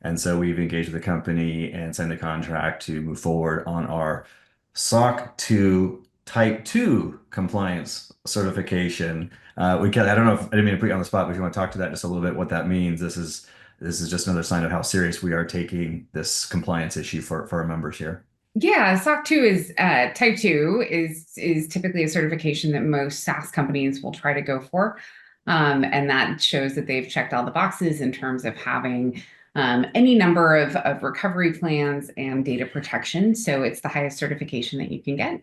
And so we've engaged with the company and signed a contract to move forward on our SOC 2 Type 2 compliance certification. I don't know if I didn't mean to put you on the spot, but if you want to talk to that just a little bit, what that means, this is just another sign of how serious we are taking this compliance issue for our members here. Yeah, SOC 2 is type 2 is typically a certification that most SaaS companies will try to go for. And that shows that they've checked all the boxes in terms of having any number of recovery plans and data protection. So it's the highest certification that you can get.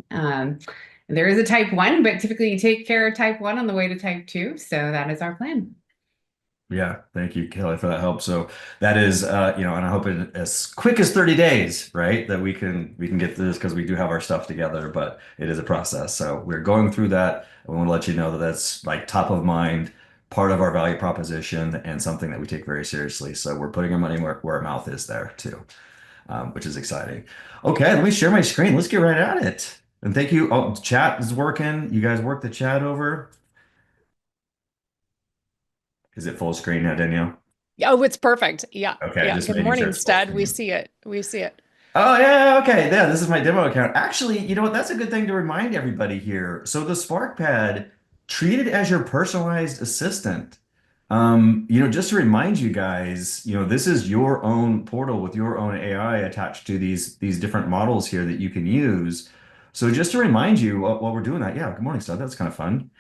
There is a type 1, but typically you take care of type 1 on the way to type 2. So that is our plan. Yeah, thank you, Kelly, for that help. So that is, and I hope in as quick as 30 days, right, that we can get through this because we do have our stuff together, but it is a process. So we're going through that. I want to let you know that that's like top of mind, part of our value proposition, and something that we take very seriously. So we're putting our money where our mouth is there too, which is exciting. Okay, let me share my screen. Let's get right at it. And thank you. Oh, chat is working. You guys work the chat over. Is it full screen now, Danielle? Oh, it's perfect. Yeah. Okay, Yeah. just Good making sure morning, it's full Stead. We screen. see it. We see it. Oh yeah, okay. Yeah, this is my demo account. Actually, you know what? That's a good thing to remind everybody here. So the SparkPad, treat it as your personalized assistant. Just to remind you guys, this is your own portal with your own AI attached to these different models here that you can use. So just to remind you while we're doing that, yeah, good morning, Stud. That's kind of fun.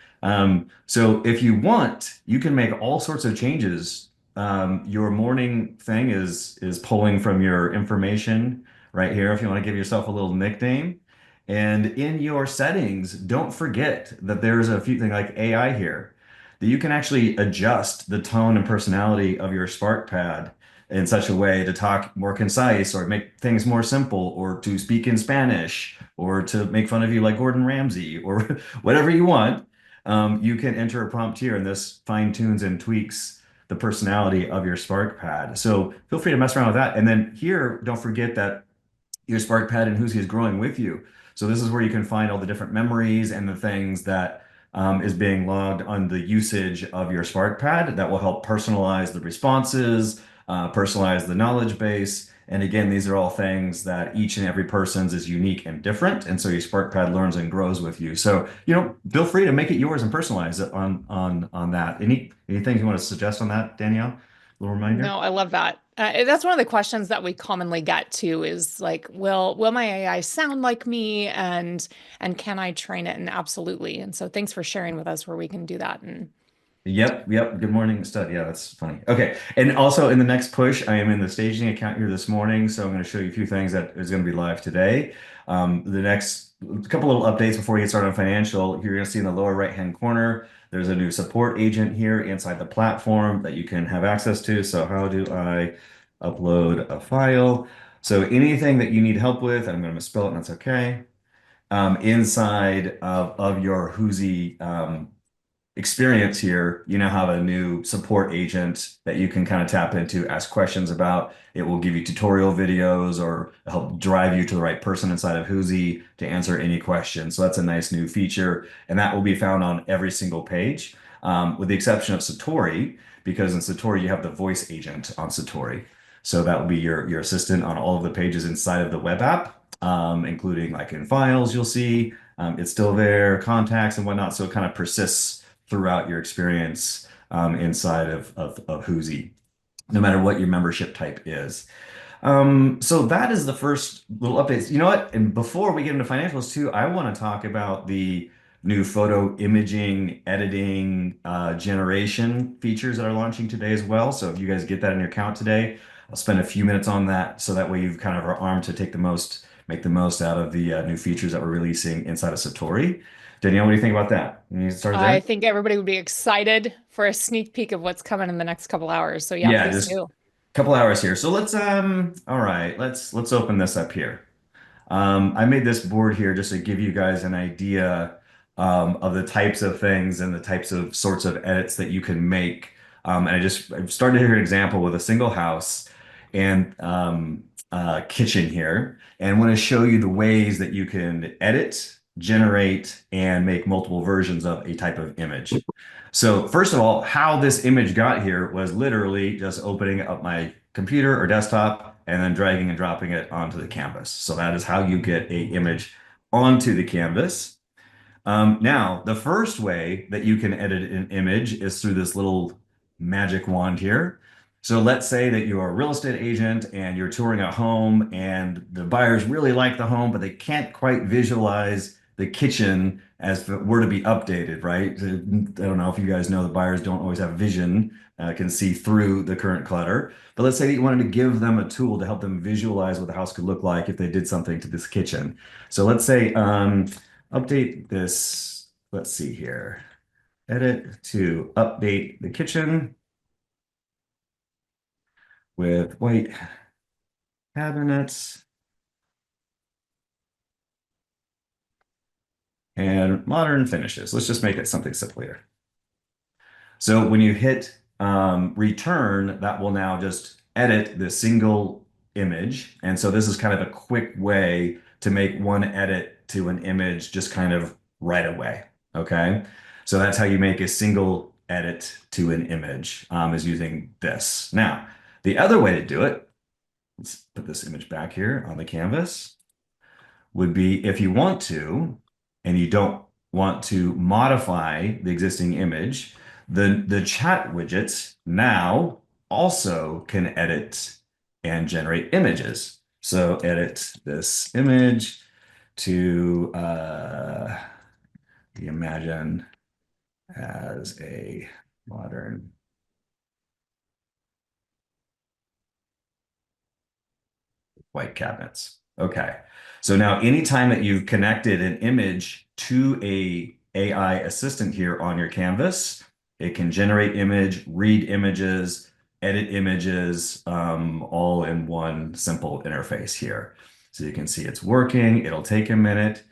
So if you want, you can make all sorts of changes. Your morning thing is pulling from your information right here if you want to give yourself a little nickname. And in your settings, don't forget that there's a few things like AI here that you can actually adjust the tone and personality of your SparkPad in such a way to talk more concise or make things more simple or to speak in Spanish or to make fun of you like Gordon Ramsay or whatever you want. You can enter a prompt here and this fine tunes and tweaks the personality of your SparkPad. So feel free to mess around with that. And then here, don't forget that your SparkPad and Huzi is growing with you. So this is where you can find all the different memories and the things that is being logged on the usage of your SparkPad that will help personalize the responses, personalize the knowledge base. And again, these are all things that each and every person's is unique and different. And so your SparkPad learns and grows with you. So, feel free to make it yours and personalize it on that. Anything you want to suggest on that, Danielle? A little reminder? No, I love that. That's one of the questions that we commonly get to is like, will my AI sound like me and can I train it? And absolutely. And so thanks for sharing with us where we can do that. And Yep, yep. Good morning, stud. Yeah, that's funny. Okay. And also in the next push, I am in the staging account here this morning. So I'm going to show you a few things that is going to be live today. The next couple little updates before we get started on financial. You're going to see in the lower right-hand corner, there's a new support agent here inside the platform that you can have access to. So how do I upload a file? So anything that you need help with, I'm going to misspell it, and that's okay. Inside of your Huzi experience here, you now have a new support agent that you can kind of tap into, ask questions about. It will give you tutorial videos or help drive you to the right person inside of Huzi to answer any questions. So that's a nice new feature, and that will be found on every single page, with the exception of Satori, because in Satori you have the voice agent on Satori. So that will be your assistant on all of the pages inside of the web app, including like in files, you'll see it's still there, contacts and whatnot. So it kind of persists throughout your experience inside of Huzi, no matter what your membership type is. So that is the first little updates. You know what? And before we get into financials too, I want to talk about the new photo imaging, editing, generation features that are launching today as well. So if you guys get that in your account today, I'll spend a few minutes on that so that way you've kind of are armed to make the most out of the new features that we're releasing inside of Satori. Danielle, what do you think about that? You start I there? think everybody would be excited for a sneak peek of what's coming in the next couple hours. So yeah, Yeah, please just a do. couple hours here. So all right, let's open this up here. I made this board here just to give you guys an idea of the types of things and the types of sorts of edits that you can make. And I've started here an example with a single house and kitchen here, and want to show you the ways that you can edit, generate, and make multiple versions of a type of image. So first of all, how this image got here was literally just opening up my computer or desktop and then dragging and dropping it onto the canvas. So that is how you get a image onto the canvas. Now, the first way that you can edit an image is through this little magic wand here. So let's say that you're a real estate agent and you're touring a home and the buyers really like the home, but they can't quite visualize the kitchen as if it were to be updated, right? I don't know if you guys know the buyers don't always have vision, can see through the current clutter. But let's say that you wanted to give them a tool to help them visualize what the house could look like if they did something to this kitchen. So let's say, update this. Let's see here. Edit to update the kitchen with white cabinets and modern finishes. Let's just make it something simple here. So when you hit return, that will now just edit the single image. And so this is kind of a quick way to make one edit to an image just kind of right away. Okay. So that's how you make a single edit to an image, is using this. Now, the other way to do it, let's put this image back here on the canvas, would be if you want to, and you don't want to modify the existing image, the chat widgets now also can edit and generate images. So edit this image to be imagined as a modern white cabinets. Okay. So now anytime that you've connected an image to a AI assistant here on your canvas, it can generate image, read images, edit images, all in one simple interface here. So you can see it's working. It'll take a minute.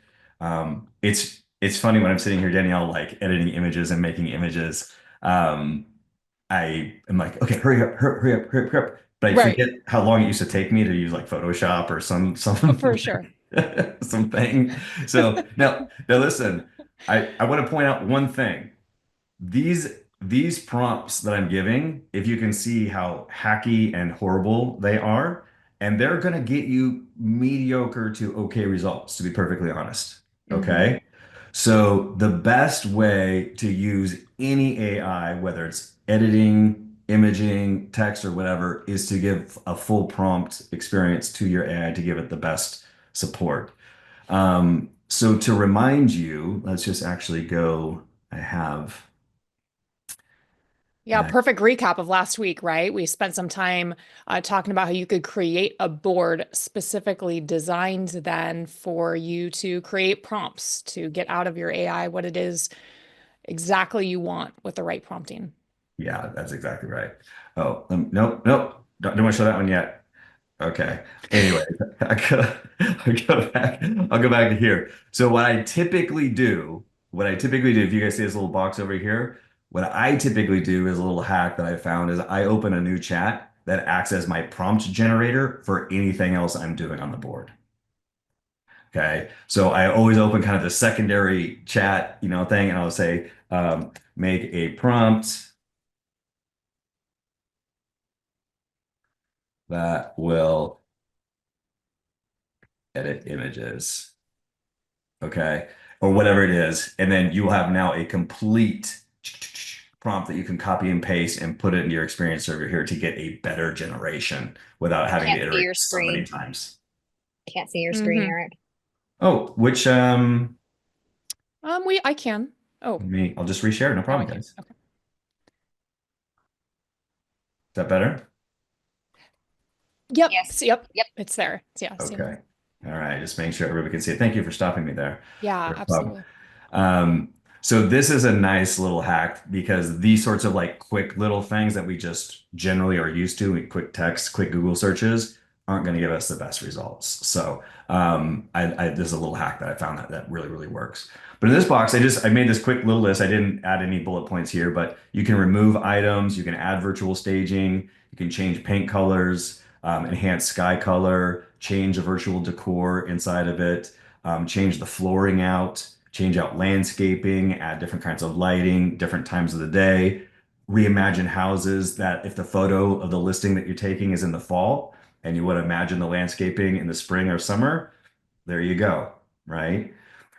It's funny when I'm sitting here, Danielle, like editing images and making images. I am like, okay, hurry up, hurry up, hurry up, hurry up. But I Right. forget how long it used to take me to use like Photoshop or some For sure. something. So now listen, I want to point out one thing. These prompts that I'm giving, if you can see how hacky and horrible they are, and they're going to get you mediocre to okay results, to be perfectly honest. Mhm. Okay. So the best way to use any AI, whether it's editing, imaging, text, or whatever, is to give a full prompt experience to your AI to give it the best support. So to remind you, let's just actually go. I have. Yeah, perfect recap of last week, right? We spent some time talking about how you could create a board specifically designed then for you to create prompts to get out of your AI what it is exactly you want with the right prompting. Yeah, that's exactly right. Oh, nope, nope. Don't want to show that one yet. Okay. Anyway, I'll go back to here. So what I typically do, if you guys see this little box over here, what I typically do is a little hack that I found is I open a new chat that acts as my prompt generator for anything else I'm doing on the board. Okay. So I always open kind of the secondary chat, thing, and I'll say, make a prompt that will edit images. Okay, or whatever it is, and then you will have now a complete prompt that you can copy and paste and put it into your experience server here to get a better generation without having to Can't see iterate your so many screen. times. Can't see your screen, Hmm. Eric. Oh, which I can. Oh, I'll just reshare, no now I problem, can. guys. Is Okay. that better? Yep. Yes. Yep. Yep. It's there. Yeah. See. Okay. All right, just making sure everybody can see it. Thank you for stopping me there. Yeah, No problem. absolutely. Um, so this is a nice little hack because these sorts of like quick little things that we just generally are used to, like quick text, quick Google searches, aren't going to give us the best results. So this is a little hack that I found that really, really works. But in this box, I made this quick little list. I didn't add any bullet points here, but you can remove items, you can add virtual staging, you can change paint colors, enhance sky color, change the virtual decor inside of it, change the flooring out, change out landscaping, add different kinds of lighting, different times of the day. reimagine houses that if the photo of the listing that you're taking is in the fall and you would imagine the landscaping in the spring or summer, there you go, right?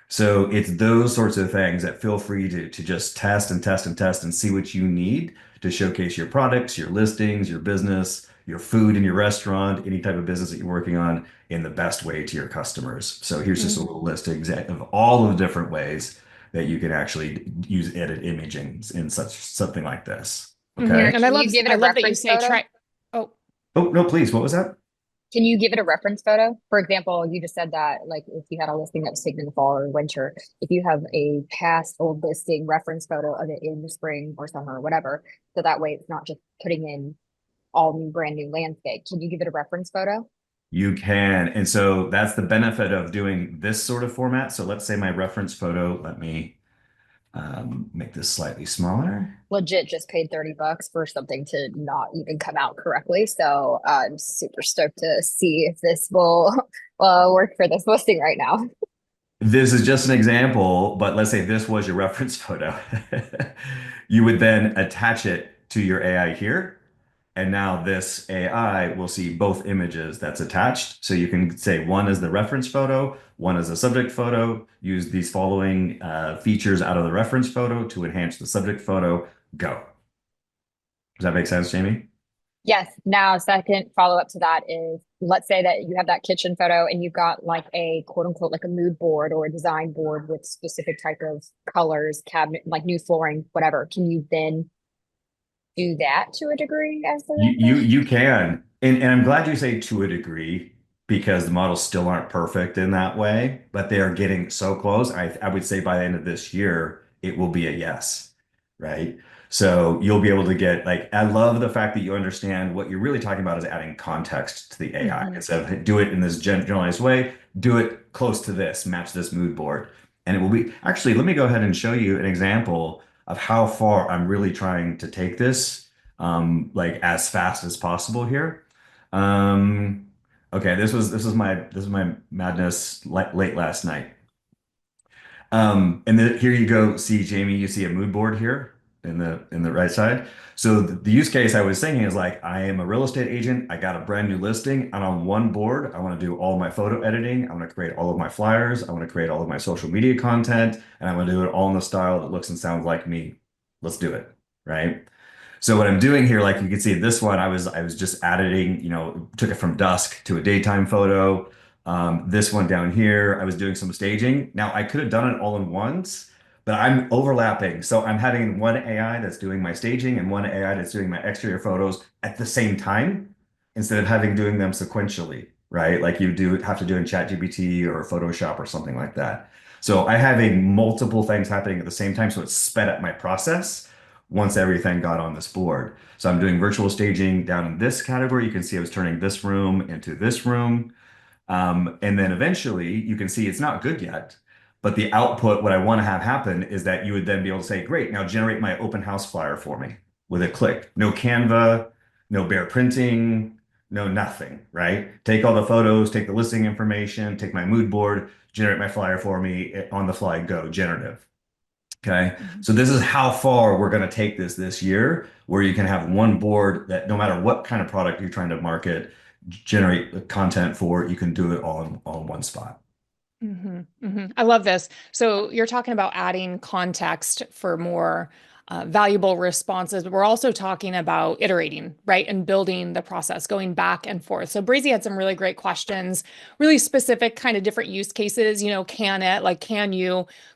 So it's those sorts of things that feel free to just test and test and test and see what you need to showcase your products, your listings, your business, your food in your restaurant, any type of business that you're working on in the best way to your customers. So here's just a Mhm. little list of all of the different ways that you can actually use edit imaging in such something like this. Okay. Mhm. And Can you give it I a love that you reference say photo? try. Oh, Oh, no, please. What was that? Can you give it a reference photo? For example, you just said that like if you had a listing that was taken in the fall or winter, if you have a past old listing reference photo of it in the spring or summer or whatever, so that way it's not just putting in all new brand new landscape. Can you give it a reference photo? You can. And so that's the benefit of doing this sort of format. So let's say my reference photo, let me make this slightly smaller. Legit just paid $30 for something to not even come out correctly. So I'm super stoked to see if this will work for this listing right now. This is just an example, but let's say this was your reference photo. You would then attach it to your AI here. And now this AI will see both images that's attached. So you can say one is the reference photo, one is the subject photo, use these following features out of the reference photo to enhance the subject photo. Go. Does that make sense, Jamie? Yes. Now, second follow up to that is let's say that you have that kitchen photo and you've got like a quote unquote like a mood board or a design board with specific type of colors, cabinet, like new flooring, whatever. Can you then do that to a degree as the reference? You can. And I'm glad you say to a degree because the models still aren't perfect in that way, but they are getting so close. I would say by the end of this year, it will be a yes, right? So you'll be able to get like I love the fact that you understand what you're really talking about is adding context to the AI. mhm. Instead of do it in this generalized way, do it close to this, match this mood board. And it will be actually, let me go ahead and show you an example of how far I'm really trying to take this like as fast as possible here. Um, okay, this is my madness late last night. And then here you go. See, Jamie, you see a mood board here in the right side. So the use case I was thinking is like, I am a real estate agent. I got a brand new listing, and on one board, I want to do all my photo editing. I want to create all of my flyers. I want to create all of my social media content, and I want to do it all in the style that looks and sounds like me. Let's do it, right? So what I'm doing here, like you can see this one, I was just editing, took it from dusk to a daytime photo. This one down here, I was doing some staging. Now I could have done it all in once, but I'm overlapping. So I'm having one AI that's doing my staging and one AI that's doing my exterior photos at the same time instead of having doing them sequentially, right? Like you do have to do in ChatGPT or Photoshop or something like that. So I having multiple things happening at the same time, so it sped up my process once everything got on this board. So I'm doing virtual staging down in this category. You can see I was turning this room into this room. And then eventually you can see it's not good yet, but the output, what I want to have happen is that you would then be able to say, great, now generate my open house flyer for me with a click. No Canva, no bare printing, no nothing, right? Take all the photos, take the listing information, take my mood board, generate my flyer for me on the fly, go, generative. Okay. Mhm. So this is how far we're going to take this year, where you can have one board that no matter what kind of product you're trying to market, generate content for, you can do it all in one spot. I love this. So you're talking about adding context for more valuable responses, but we're also talking about iterating, right? And building the process, going back and forth. So Breezy had some really great questions, really specific kind of different use cases.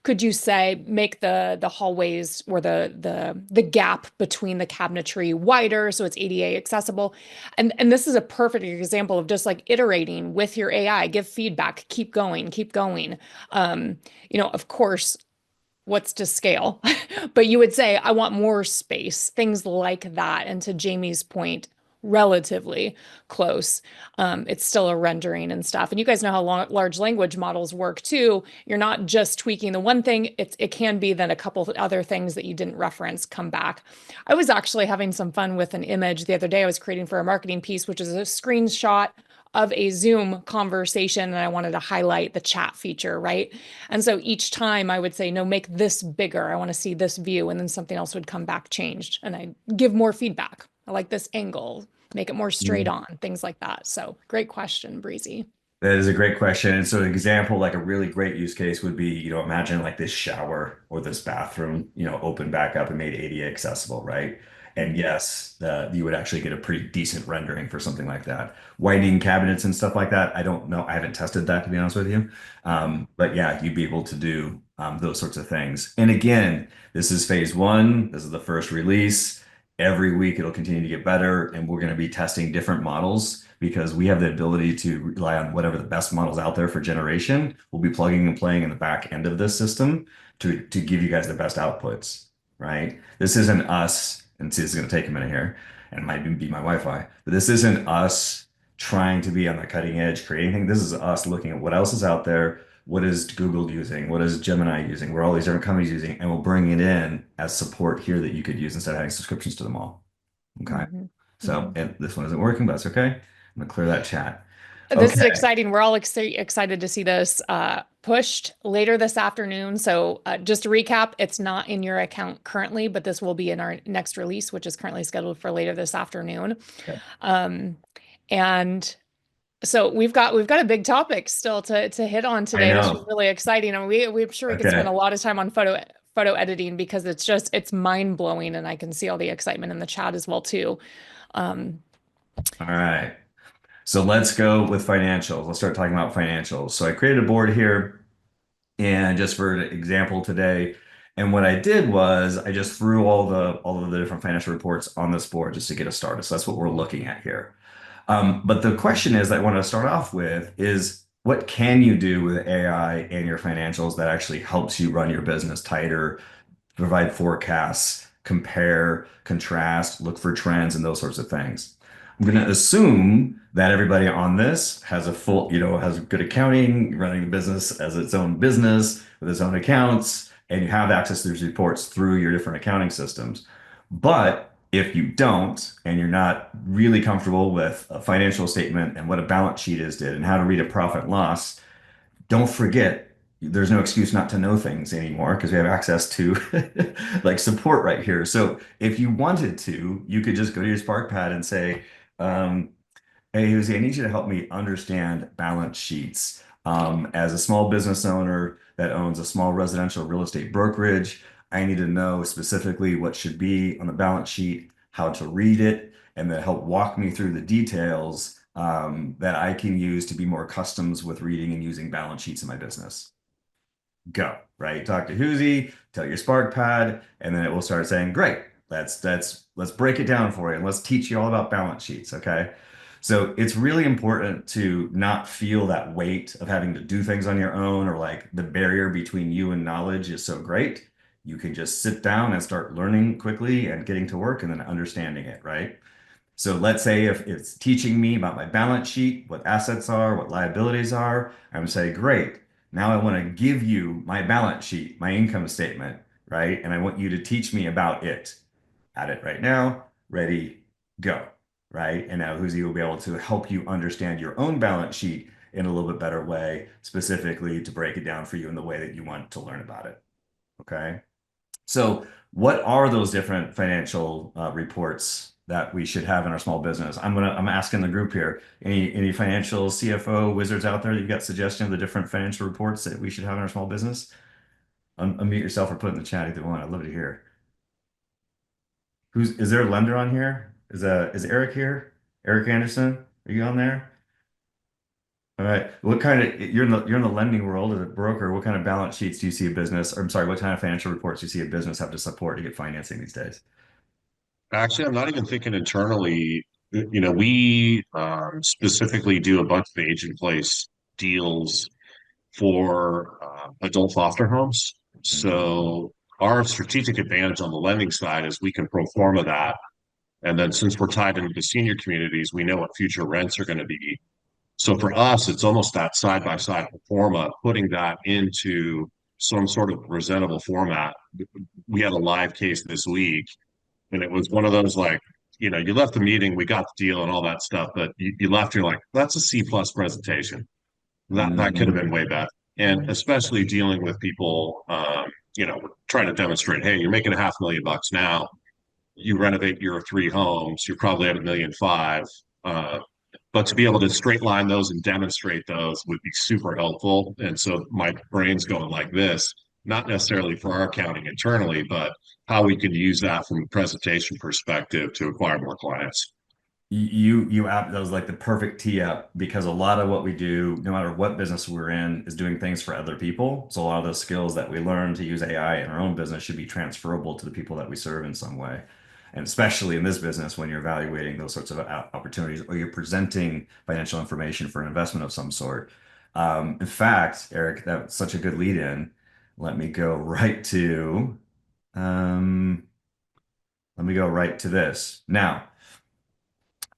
Could you say, make the hallways or the gap between the cabinetry wider so it's ADA accessible? And this is a perfect example of just like iterating with your AI, give feedback, keep going, keep going. Of course, what's to scale? But you would say, I want more space, things like that. And to Jamie's point, relatively close. It's still a rendering and stuff. And you guys know how large language models work too. You're not just tweaking the one thing, it can be then a couple of other things that you didn't reference come back. I was actually having some fun with an image the other day I was creating for a marketing piece, which is a screenshot a Zoom conversation and I wanted to highlight the chat feature, right? And so each time I would say, no, make this bigger. I want to see this view. And then something else would come back changed. And I give more feedback. I like this angle, make it more straight on, things like that. So great question, Breezy. That is a great question. And so an example, like a really great use case would be, imagine like this shower or this bathroom, open back up and made ADA accessible, right? And yes, you would actually get a pretty decent rendering for something like that. Whitening cabinets and stuff like that, I don't know. I haven't tested that, to be honest with you. But yeah, you'd be able to do those sorts of things. And again, this is phase one. This is the first release. Every week it'll continue to get better, and we're going to be testing different models because we have the ability to rely on whatever the best models out there for generation. We'll be plugging and playing in the back end of this system to give you guys the best outputs, right? This isn't us, and see, this is going to take a minute here, and it might even be my Wi-Fi, but this isn't us trying to be on the cutting edge creating things. This is us looking at what else is out there. What is Google using? What is Gemini using? What are all these different companies using? And we'll bring it in as support here that you could use instead of having subscriptions to them all. Okay. So, and this one isn't working, but that's okay. I'm gonna clear that chat. This is Okay. exciting. We're all excited to see this pushed later this afternoon. So just to recap, it's not in your account currently, but this will be in our next release, which is currently scheduled for later this afternoon. Okay. And so we've got a big topic still to hit on today, which is really exciting. And we're sure we could spend a lot of time on photo editing because it's mind blowing, and I can see all the excitement in the chat as well too. All right. So let's go with financials. Let's start talking about financials. So I created a board here, and just for an example today, and what I did was I just threw all of the different financial reports on this board just to get us started. So that's what we're looking at here. But the question is that I want to start off with is what can you do with AI and your financials that actually helps you run your business tighter, provide forecasts, compare, contrast, look for trends, and those sorts of things. I'm going to assume that everybody on this has has good accounting, running the business as its own business with its own accounts, and you have access to these reports through your different accounting systems. But if you don't, and you're not really comfortable with a financial statement and what a balance sheet did and how to read a profit and loss, don't forget there's no excuse not to know things anymore because we have access to like support right here. So if you wanted to, you could just go to your SparkPad and say, hey, Huzi, I need you to help me understand balance sheets. As a small business owner that owns a small residential real estate brokerage, I need to know specifically what should be on the balance sheet, how to read it, and then help walk me through the details that I can use to be more accustomed with reading and using balance sheets in my business. Go, right? Talk to Huzi, tell your SparkPad, and then it will start saying, great, let's break it down for you and let's teach you all about balance sheets, okay? So it's really important to not feel that weight of having to do things on your own, or like the barrier between you and knowledge is so great. You can just sit down and start learning quickly and getting to work and then understanding it, right? So let's say if it's teaching me about my balance sheet, what assets are, what liabilities are, I'm saying, great. Now I want to give you my balance sheet, my income statement, right? And I want you to teach me about it. At it right now, ready, go, right? And now Huzi will be able to help you understand your own balance sheet in a little bit better way, specifically to break it down for you in the way that you want to learn about it. Okay. So what are those different financial reports that we should have in our small business? I'm asking the group here. Any financial CFO wizards out there that you've got suggestion of the different financial reports that we should have in our small business? Unmute yourself or put it in the chat, either one. I'd love to hear. Is there a lender on here? Is Eric here? Eric Anderson? Are you on there? All right. What kind of you're in the lending world as a broker? What kind of balance sheets do you see a business? Or I'm sorry, what kind of financial reports do you see a business have to support to get financing these days? Actually, I'm not even thinking internally. We specifically do a bunch of age-in-place deals for adult foster homes. So our strategic advantage on the lending side is we can pro forma that. And then since we're tied into the senior communities, we know what future rents are going to be. So for us, it's almost that side-by-side pro forma, putting that into some sort of presentable format. We had a live case this week, and it was one of those like you left the meeting, we got the deal and all that stuff, but you left, you're like, that's a C plus presentation. That could have been way better. And especially dealing with people, trying to demonstrate, hey, you're making $500,000 now. You renovate your 3 homes, you're probably at 1,500,000. But to be able to straight line those and demonstrate those would be super helpful. And so my brain's going like this, not necessarily for our accounting internally, but how we could use that from a presentation perspective to acquire more clients. You app that was like the perfect tee up, because a lot of what we do, no matter what business we're in, is doing things for other people. So a lot of those skills that we learn to use AI in our own business should be transferable to the people that we serve in some way. And especially in this business, when you're evaluating those sorts of opportunities, or you're presenting financial information for an investment of some sort. In fact, Eric, that's such a good lead in. Let me go right to um, let me go right to this now.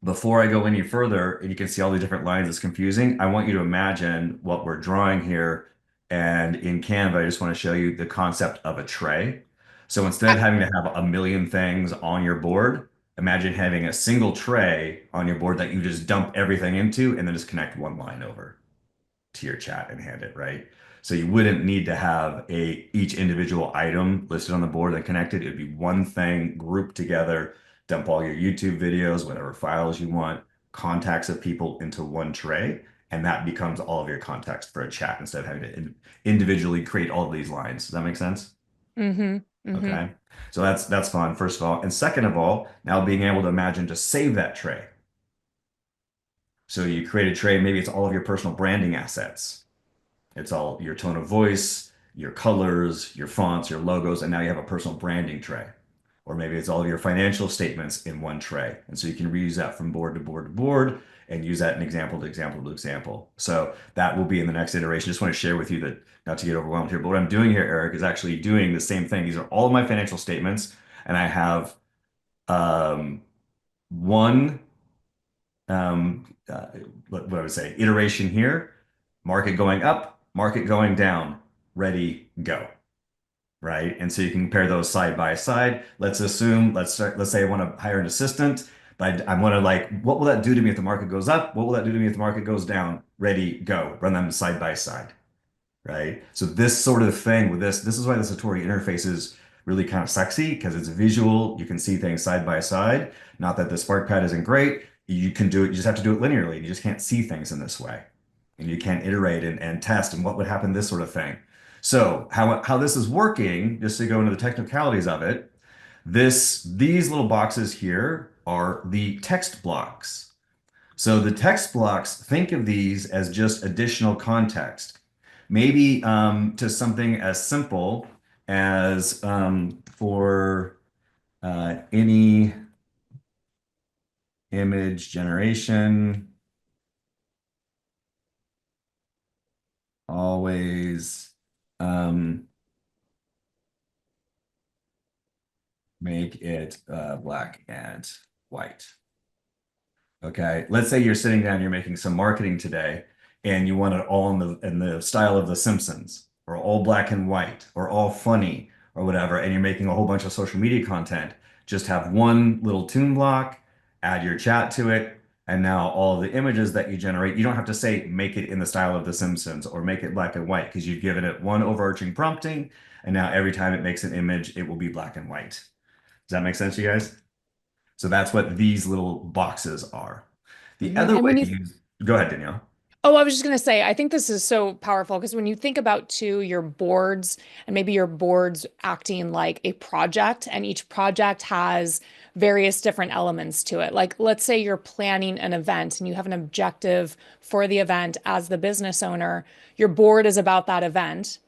Before I go any further, and you can see all the different lines, it's confusing. I want you to imagine what we're drawing here. And in Canva, I just want to show you the concept of a tray. So instead of having to have a million things on your board, imagine having a single tray on your board that you just dump everything into and then just connect one line over to your chat and hand it, right? So you wouldn't need to have each individual item listed on the board and connected. It'd be one thing grouped together. Dump all your YouTube videos, whatever files you want, contacts of people into one tray, and that becomes all of your context for a chat instead of having to individually create all of these lines. Does that make sense? Mm-hmm. Mm-hmm. Okay. So that's fun, first of all. And second of all, now being able to imagine to save that tray. So you create a tray, maybe it's all of your personal branding assets. It's all your tone of voice, your colors, your fonts, your logos, and now you have a personal branding tray. Or maybe it's all of your financial statements in one tray. And so you can reuse that from board to board to board and use that in example to example to example. So that will be in the next iteration. Just want to share with you that, not to get overwhelmed here, but what I'm doing here, Eric, is actually doing the same thing. These are all of my financial statements, and I have one what I would say, iteration here, market going up, market going down, ready, go. Right. And so you can compare those side by side. Let's say I want to hire an assistant, but I want to, like, what will that do to me if the market goes up? What will that do to me if the market goes down? Ready, go. Run them side by side. Right. So this sort of thing with this is why the Satori interface is really kind of sexy, because it's visual. You can see things side by side. Not that the SparkPad isn't great. You can do it. You just have to do it linearly. You just can't see things in this way, and you can't iterate and test and what would happen, this sort of thing. So how this is working, just to go into the technicalities of it, these little boxes here are the text blocks. So the text blocks, think of these as just additional context. Maybe to something as simple as for any image generation, always make it black and white. Okay, let's say you're sitting down, you're making some marketing today, and you want it all in the style of The Simpsons, or all black and white, or all funny, or whatever, and you're making a whole bunch of social media content. Just have one little tune block, add your chat to it, and now all the images that you generate, you don't have to say make it in the style of The Simpsons or make it black and white, because you've given it one overarching prompting, and now every time it makes an image, it will be black and white. Does that make sense to you guys? So that's what these little boxes are. The other And way when to you use, go ahead, Danielle. Oh, I was just going to say, I think this is so powerful because when you think about too your boards and maybe your boards acting like a project, and each project has various different elements to it. Like, let's say you're planning an event and you have an objective for the event as the business owner. Your board is about that event.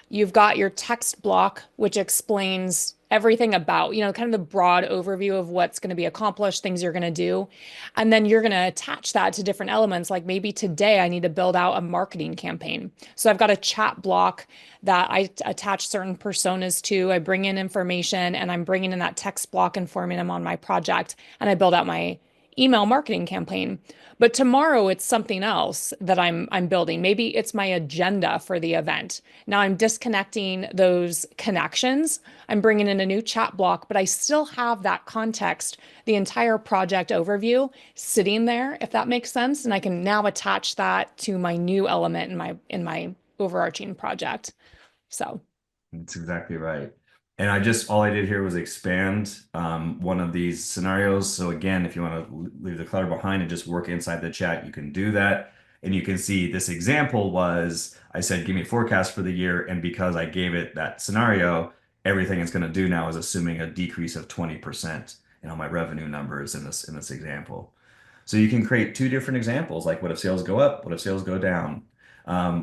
You've got your text block, which explains everything about, kind of the broad overview of what's going to be accomplished, things you're going to do. And then you're going to attach that to different elements. Like maybe today I need to build out a marketing campaign. So I've got a chat block that I attach certain personas to. I bring in information and I'm bringing in that text block and forming them on my project. And I build out my email marketing campaign. But tomorrow it's something else that I'm building. Maybe it's my agenda for the event. Now I'm disconnecting those connections. I'm bringing in a new chat block, but I still have that context, the entire project overview sitting there, if that makes sense. And I can now attach that to my new element in my overarching project. So That's exactly right. And all I did here was expand one of these scenarios. So again, if you want to leave the clutter behind and just work inside the chat, you can do that. And you can see this example was, I said, give me a forecast for the year. And because I gave it that scenario, everything it's going to do now is assuming a decrease of 20% in all my revenue numbers in this example. So you can create two different examples, like what if sales go up? What if sales go down?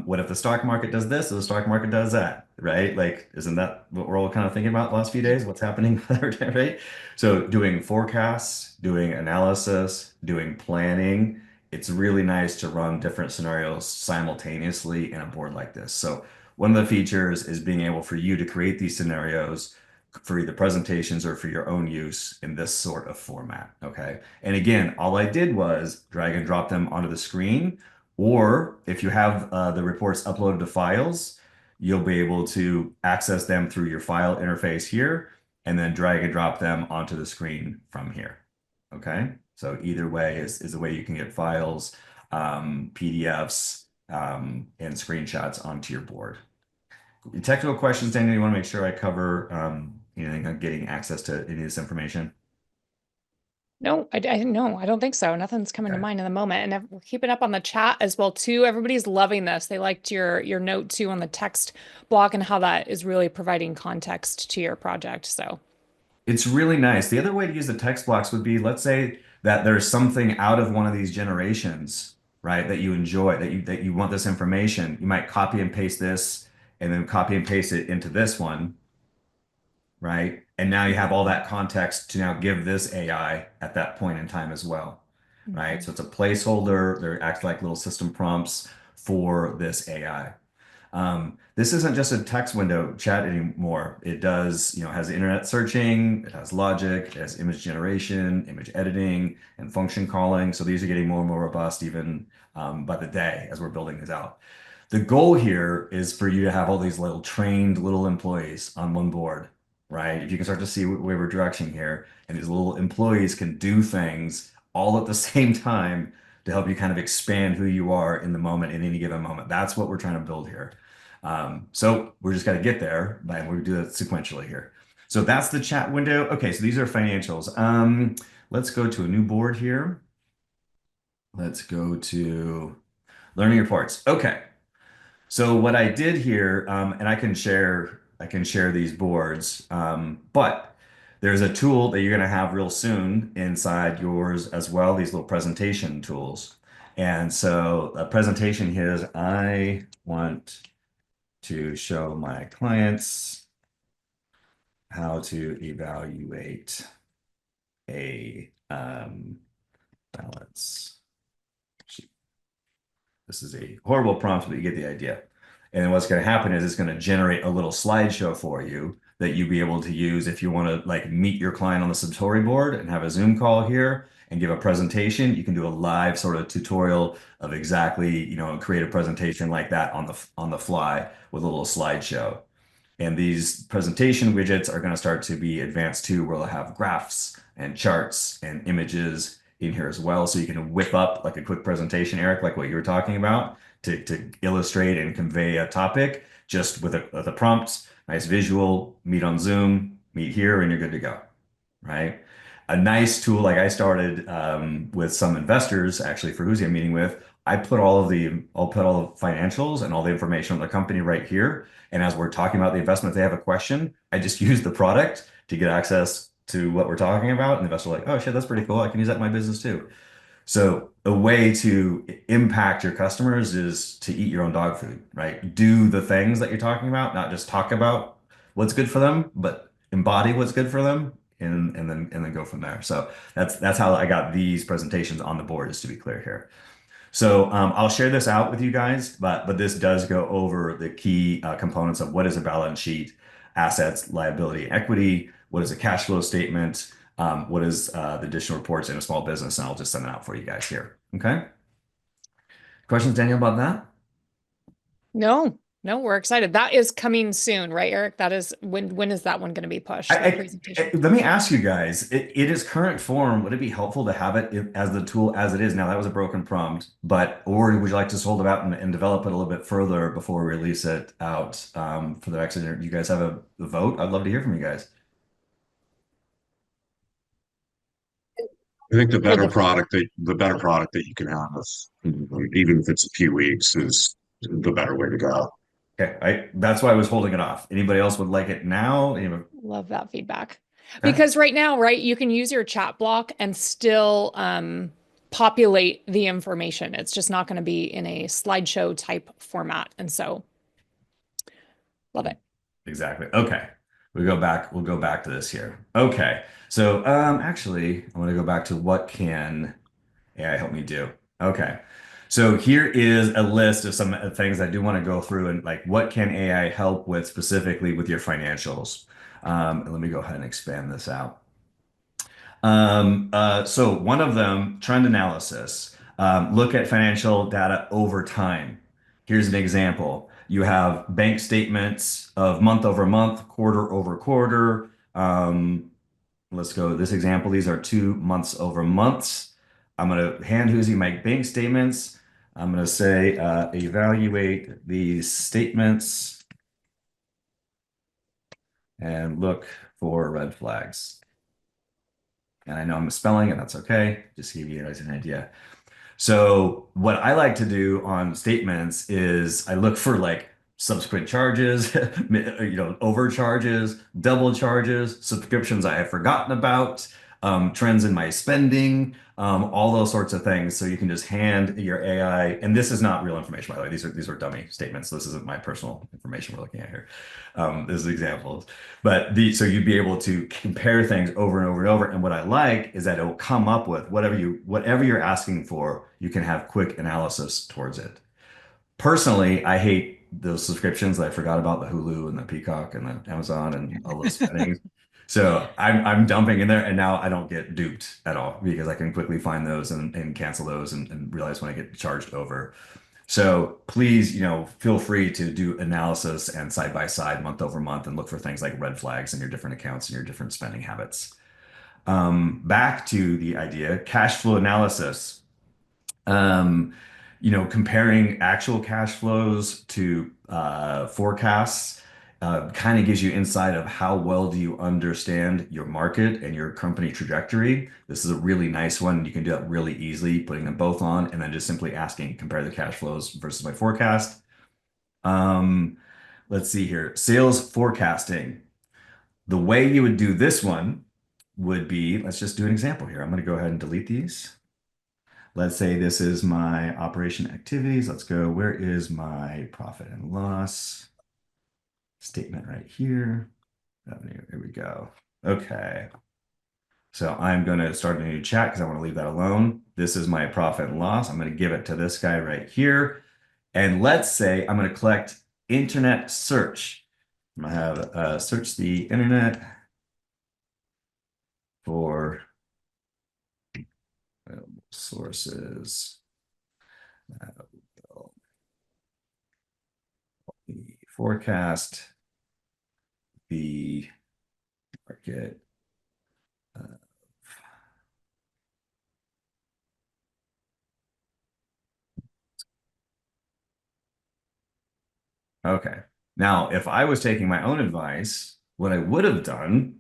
What if the stock market does this or the stock market does that, right? Like, isn't that what we're all kind of thinking about the last few days? What's happening, right? So doing forecasts, doing analysis, doing planning, it's really nice to run different scenarios simultaneously in a board like this. So one of the features is being able for you to create these scenarios for either presentations or for your own use in this sort of format, okay? And again, all I did was drag and drop them onto the screen, or if you have the reports uploaded to files, you'll be able to access them through your file interface here and then drag and drop them onto the screen from here. Okay, so either way is the way you can get files, PDFs, and screenshots onto your board. Technical questions, Daniel, you want to make sure I cover anything on getting access to any of this information? no, I didn't know. I don't think so. Nothing's coming to Okay. mind in the moment. And we're keeping up on the chat as well too. Everybody's loving this. They liked your note too on the text block and how that is really providing context to your project. So It's really nice. The other way to use the text blocks would be, let's say that there's something out of one of these generations, right, that you enjoy, that you want this information. You might copy and paste this and then copy and paste it into this one, right? And now you have all that context to now give this AI at that point in time as well, right? So it's a placeholder. They act like little system prompts for this AI. This isn't just a text window chat anymore. It does, has internet searching, it has logic, it has image generation, image editing, and function calling. So these are getting more and more robust even by the day as we're building these out. The goal here is for you to have all these little trained little employees on one board, right? If you can start to see where we're directing here, and these little employees can do things all at the same time to help you kind of expand who you are in the moment, in any given moment. That's what we're trying to build here. So we're just got to get there, and we'll do that sequentially here. So that's the chat window. Okay, so these are financials. Let's go to a new board here. Let's go to learning reports. Okay. So what I did here, and I can share these boards, but there's a tool that you're going to have real soon inside yours as well, these little presentation tools. And so a presentation here is I want to show my clients how to evaluate a balance sheet. This is a horrible prompt, but you get the idea. And then what's going to happen is it's going to generate a little slideshow for you that you'll be able to use if you want to like meet your client on the Satori board and have a Zoom call here and give a presentation. You can do a live sort of tutorial of exactly, create a presentation like that on the fly with a little slideshow. And these presentation widgets are going to start to be advanced too, where they'll have graphs and charts and images in here as well. So you can whip up like a quick presentation, Eric, like what you were talking about, to illustrate and convey a topic just with a prompt, nice visual, meet on Zoom, meet here, and you're good to go, right? A nice tool, like I started with some investors actually for Huzi I'm meeting with. I'll put all the financials and all the information on the company right here. And as we're talking about the investment, if they have a question, I just use the product to get access to what we're talking about. And the investor like, oh shit, that's pretty cool. I can use that in my business too. So a way to impact your customers is to eat your own dog food, right? Do the things that you're talking about, not just talk about what's good for them, but embody what's good for them and then go from there. So that's how I got these presentations on the board, just to be clear here. So I'll share this out with you guys, but this does go over the key components of what is a balance sheet, assets, liability, equity, what is a cash flow statement, what is the additional reports in a small business, and I'll just send it out for you guys here. Okay. Questions, Daniel, about that? No, no, we're excited. That is coming soon, right, Eric? That is when is that one going to be pushed, that presentation? Let me ask you guys, it is current form. Would it be helpful to have it as the tool as it is now? That was a broken prompt, but or would you like to just hold it out and develop it a little bit further before we release it out for the next year? You guys have a vote? I'd love to hear from you guys. I think the For better the product that you can have, even if it's a few weeks, is the better way to go. Okay, that's why I was holding it off. Anybody else would like it now? Love that feedback. Okay. Because right now, right, you can use your chat block and still populate the information. It's just not going to be in a slideshow type format. And so love it. Exactly. Okay. We'll go back to this here. Okay. So actually I want to go back to what can AI help me do. Okay. So here is a list of some things I do want to go through and like what can AI help with specifically with your financials. Let me go ahead and expand this out. So one of them, trend analysis. Look at financial data over time. Here's an example. You have bank statements of month over month, quarter over quarter. Let's go this example. These are 2 months over months. I'm going to hand Huzi my bank statements. I'm going to say evaluate these statements and look for red flags. And I know I'm misspelling it, that's okay. Just to give you guys an idea. So what I like to do on statements is I look for like subsequent charges, overcharges, double charges, subscriptions I have forgotten about, trends in my spending, all those sorts of things. So you can just hand your AI, and this is not real information, by the way. These are dummy statements. This isn't my personal information we're looking at here. This is examples. But so you'd be able to compare things over and over and over. And what I like is that it will come up with whatever you're asking for, you can have quick analysis towards it. Personally, I hate those subscriptions that I forgot about, the Hulu and the Peacock and the Amazon and all those things. So I'm dumping in there and now I don't get duped at all because I can quickly find those and cancel those and realize when I get charged over. So please, feel free to do analysis and side by side, month over month, and look for things like red flags in your different accounts and your different spending habits. Back to the idea, cash flow analysis. Um, Comparing actual cash flows to forecasts kind of gives you insight of how well do you understand your market and your company trajectory. This is a really nice one. You can do that really easily, putting them both on and then just simply asking, compare the cash flows versus my forecast. Let's see here. Sales forecasting. The way you would do this one would be, let's just do an example here. I'm going to go ahead and delete these. Let's say this is my operation activities. Let's go, where is my profit and loss statement right here? Revenue, here we go. Okay. So I'm going to start a new chat because I want to leave that alone. This is my profit and loss. I'm going to give it to this guy right here. And let's say I'm going to collect internet search. I'm going to have search the internet for sources. The forecast, the market. Okay. Now, if I was taking my own advice, what I would have done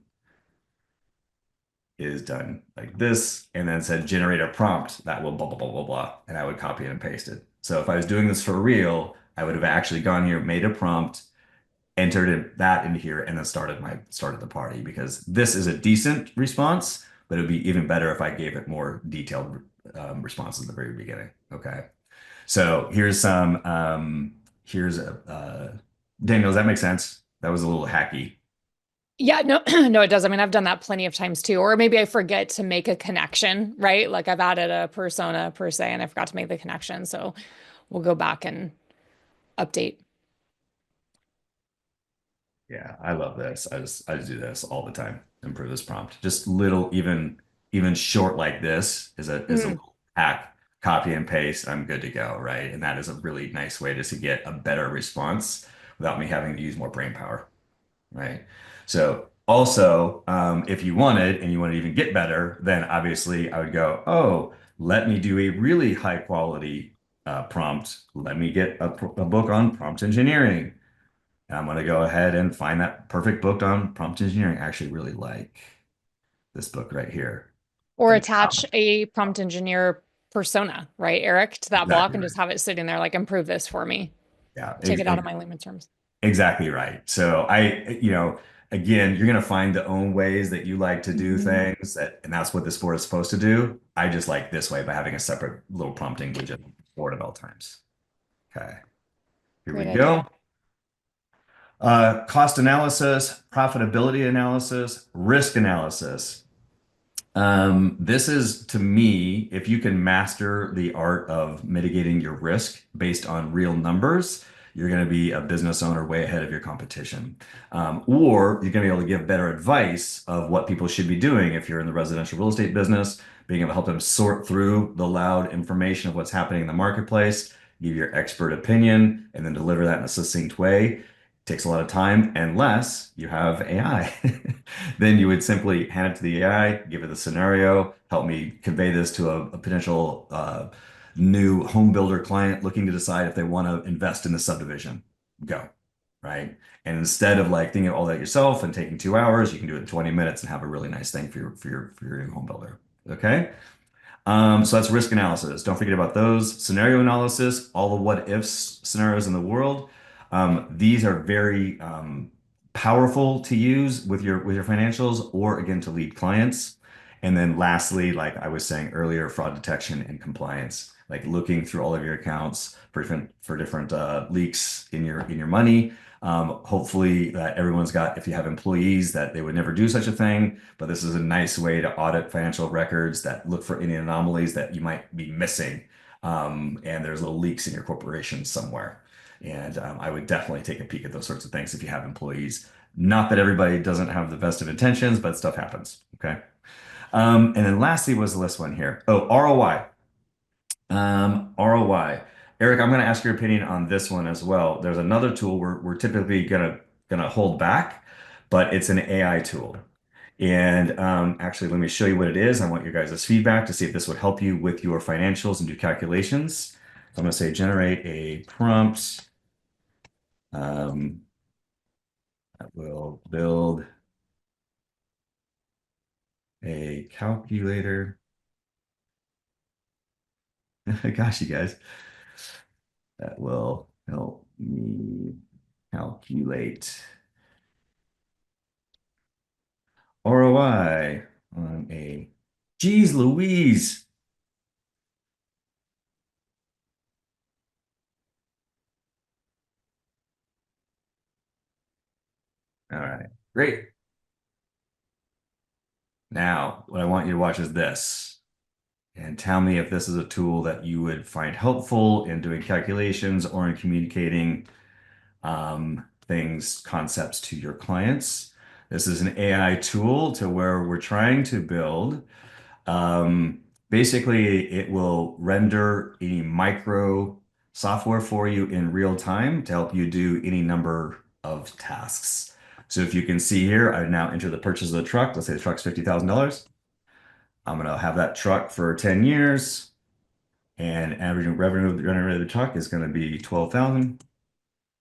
is done like this and then said generate a prompt that will blah, blah, blah, blah, blah. And I would copy and paste it. So if I was doing this for real, I would have actually gone here, made a prompt, entered that into here, and then started the party because this is a decent response, but it'd be even better if I gave it more detailed responses at the very beginning. Okay. So here's Daniel, does that make sense? That was a little hacky. Yeah, no, no, it does. I mean, I've done that plenty of times too. Or maybe I forget to make a connection, right? Like I've added a persona per se and I forgot to make the connection. So we'll go back and update. Yeah, I love this. I just do this all the time. Improve this prompt. Just little, even short like this is a Mm. little hack, copy and paste. I'm good to go, right? And that is a really nice way just to get a better response without me having to use more brain power, right? So also, if you wanted and you want to even get better, then obviously I would go, oh, let me do a really high quality prompt. Let me get a book on prompt engineering. And I'm going to go ahead and find that perfect book on prompt engineering. I actually really like this book right here. Or And attach a prompt engineer persona, right, Eric, to that block exactly and right. just have it sitting there like improve this for me. Yeah, Take it out of my layman terms. exactly right. So again, you're going to find the own ways that you like to do Mhm. things and that's what this board is supposed to do. I just like this way by having a separate little prompting widget board at all times. Okay, here we Great go. idea. Cost analysis, profitability analysis, risk analysis. This is to me, if you can master the art of mitigating your risk based on real numbers, you're going to be a business owner way ahead of your competition. Or you're going to be able to give better advice of what people should be doing if you're in the residential real estate business, being able to help them sort through the loud information of what's happening in the marketplace, give your expert opinion, and then deliver that in a succinct way. Takes a lot of time unless you have AI. Then you would simply hand it to the AI, give it the scenario, help me convey this to a potential new home builder client looking to decide if they want to invest in the subdivision. Go, right? And instead of like thinking of all that yourself and taking 2 hours, you can do it in 20 minutes and have a really nice thing for your new home builder. Okay. So that's risk analysis. Don't forget about those. Scenario analysis, all the what ifs scenarios in the world. These are very powerful to use with your financials or again to lead clients. And then lastly, like I was saying earlier, fraud detection and compliance, like looking through all of your accounts for different leaks in your money. Hopefully that everyone's got, if you have employees that they would never do such a thing, but this is a nice way to audit financial records that look for any anomalies that you might be missing. And there's little leaks in your corporation somewhere. And I would definitely take a peek at those sorts of things if you have employees. Not that everybody doesn't have the best of intentions, but stuff happens. Okay. And then lastly was this one here. Oh, ROI. ROI. Eric, I'm going to ask your opinion on this one as well. There's another tool we're typically gonna hold back, but it's an AI tool. And actually, let me show you what it is. I want your guys' feedback to see if this would help you with your financials and do calculations. So I'm going to say generate a prompt that will build a calculator. Gosh, you guys, that will help me calculate ROI on a. Geez Louise. All right, great. Now, what I want you to watch is this and tell me if this is a tool that you would find helpful in doing calculations or in communicating things, concepts to your clients. This is an AI tool to where we're trying to build. Basically, it will render any micro software for you in real time to help you do any number of tasks. So if you can see here, I've now entered the purchase of the truck. Let's say the truck's $50,000. I'm going to have that truck for 10 years and average revenue of the truck is going to be 12,000.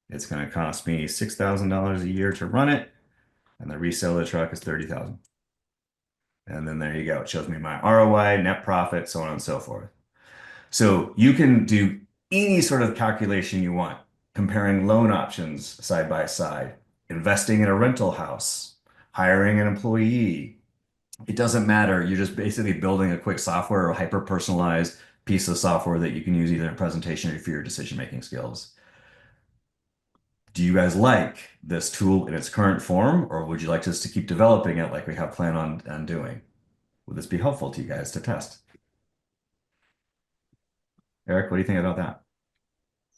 It's going to cost me $6,000 a year to run it, and the resale of the truck is 30,000. And then there you go. It shows me my ROI, net profit, so on and so forth. So you can do any sort of calculation you want, comparing loan options side by side, investing in a rental house, hiring an employee. It doesn't matter. You're just basically building a quick software or hyper personalized piece of software that you can use either in presentation or for your decision making skills. Do you guys like this tool in its current form, or would you like us to keep developing it like we have planned on doing? Would this be helpful to you guys to test? Eric, what do you think about that?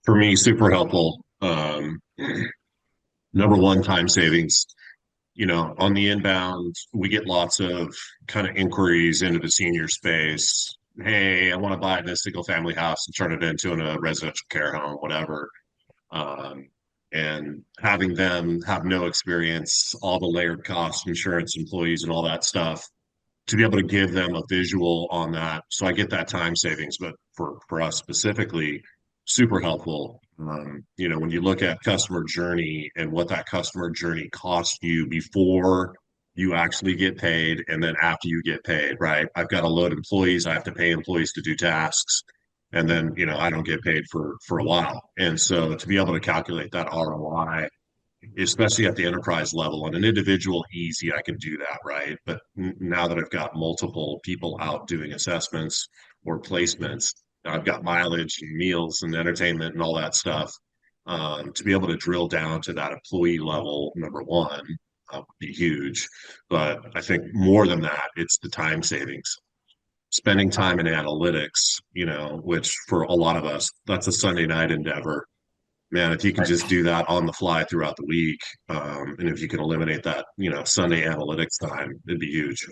For me, super helpful. Number one, time savings. On the inbound, we get lots of kind of inquiries into the senior space. Hey, I want to buy this single family house and turn it into a residential care home, whatever. Um, and having them have no experience, all the layered costs, insurance, employees, and all that stuff, to be able to give them a visual on that. So I get that time savings, but for us specifically, super helpful. When you look at customer journey and what that customer journey costs you before you actually get paid and then after you get paid, right? I've got to load employees, I have to pay employees to do tasks, and then I don't get paid for a while. And so to be able to calculate that ROI, especially at the enterprise level, on an individual, easy, I can do that, right? But now that I've got multiple people out doing assessments or placements, I've got mileage and meals and entertainment and all that stuff. To be able to drill down to that employee level, number one, would be huge. But I think more than that, it's the time savings. Spending time in analytics, which for a lot of us, that's a Sunday night endeavor. Man, if you can just do that on the fly throughout the week, and if you can eliminate that, Sunday analytics time, it'd be huge.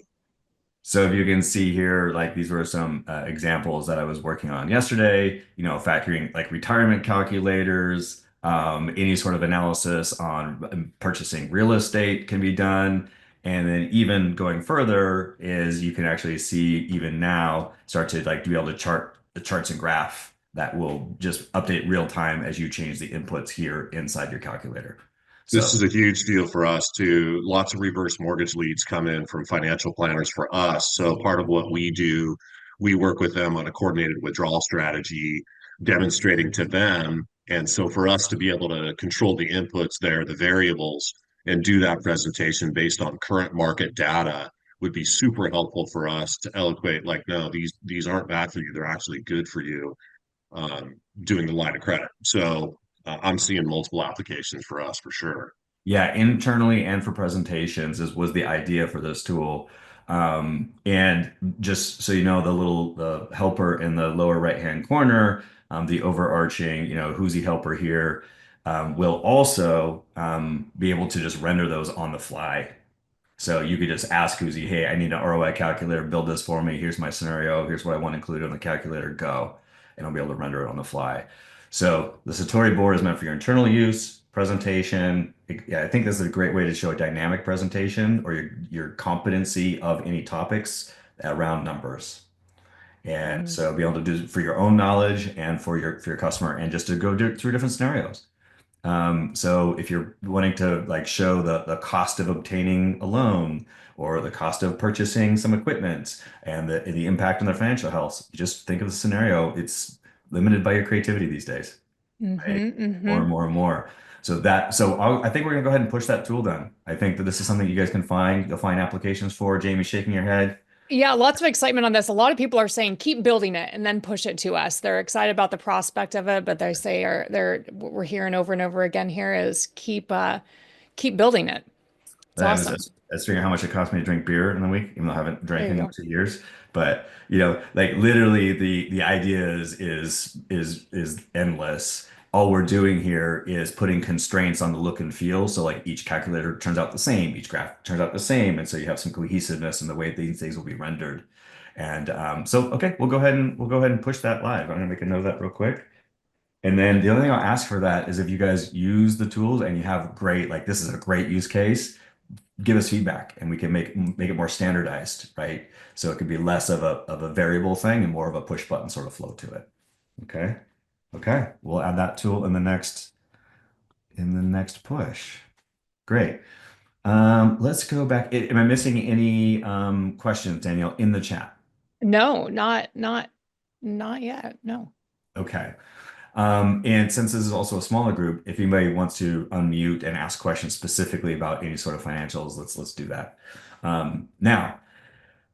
So if you can see here, like these were some examples that I was working on yesterday, factoring like retirement calculators, any sort of analysis on purchasing real estate can be done. And then even going further is you can actually see even now start to like be able to chart the charts and graph that will just update real time as you change the inputs here inside your calculator. This So is a huge deal for us too. Lots of reverse mortgage leads come in from financial planners for us. So part of what we do, we work with them on a coordinated withdrawal strategy, demonstrating to them. And so for us to be able to control the inputs there, the variables, and do that presentation based on current market data would be super helpful for us to eloquate like, no, these aren't bad for you. They're actually good for you, doing the line of credit. So I'm seeing multiple applications for us for sure. yeah, internally and for presentations was the idea for this tool. And just so you know, the helper in the lower right-hand corner, the overarching, Huzi helper here, will also be able to just render those on the fly. So you could just ask Huzi, hey, I need an ROI calculator, build this for me. Here's my scenario. Here's what I want included on the calculator, go. And I'll be able to render it on the fly. So the Satori board is meant for your internal use, presentation. Yeah, I think this is a great way to show a dynamic presentation or your competency of any topics around numbers. And so be able to do it for your own knowledge and for your customer and just to go through different scenarios. So if you're wanting to like show the cost of obtaining a loan or the cost of purchasing some equipment and the impact on their financial health, you just think of the scenario. It's limited by your creativity these days, right? More and more and more. I think we're gonna go ahead and push that tool then. I think that this is something you guys can find. You'll find applications for. Jamie shaking your head. Yeah, lots of excitement on this. A lot of people are saying keep building it and then push it to us. They're excited about the prospect of it, but they say what we're hearing over and over again here is keep building it. It's awesome. I was figuring how much it cost me to drink beer in the week, even though I haven't drank There you in go. 2 years. But like literally the idea is endless. All we're doing here is putting constraints on the look and feel. So like each calculator turns out the same, each graph turns out the same, and so you have some cohesiveness in the way these things will be rendered. And so okay, we'll go ahead and push that live. I'm gonna make a note of that real quick. And then the other thing I'll ask for that is if you guys use the tools and you have great, like this is a great use case, give us feedback and we can make it more standardized, right? So it could be less of a variable thing and more of a push button sort of flow to it. Okay. Okay. We'll add that tool in the next push. Great. Let's go back. Am I missing any questions, Danielle, in the chat? No, not yet. No. Okay. And since this is also a smaller group, if anybody wants to unmute and ask questions specifically about any sort of financials, let's do that. Now,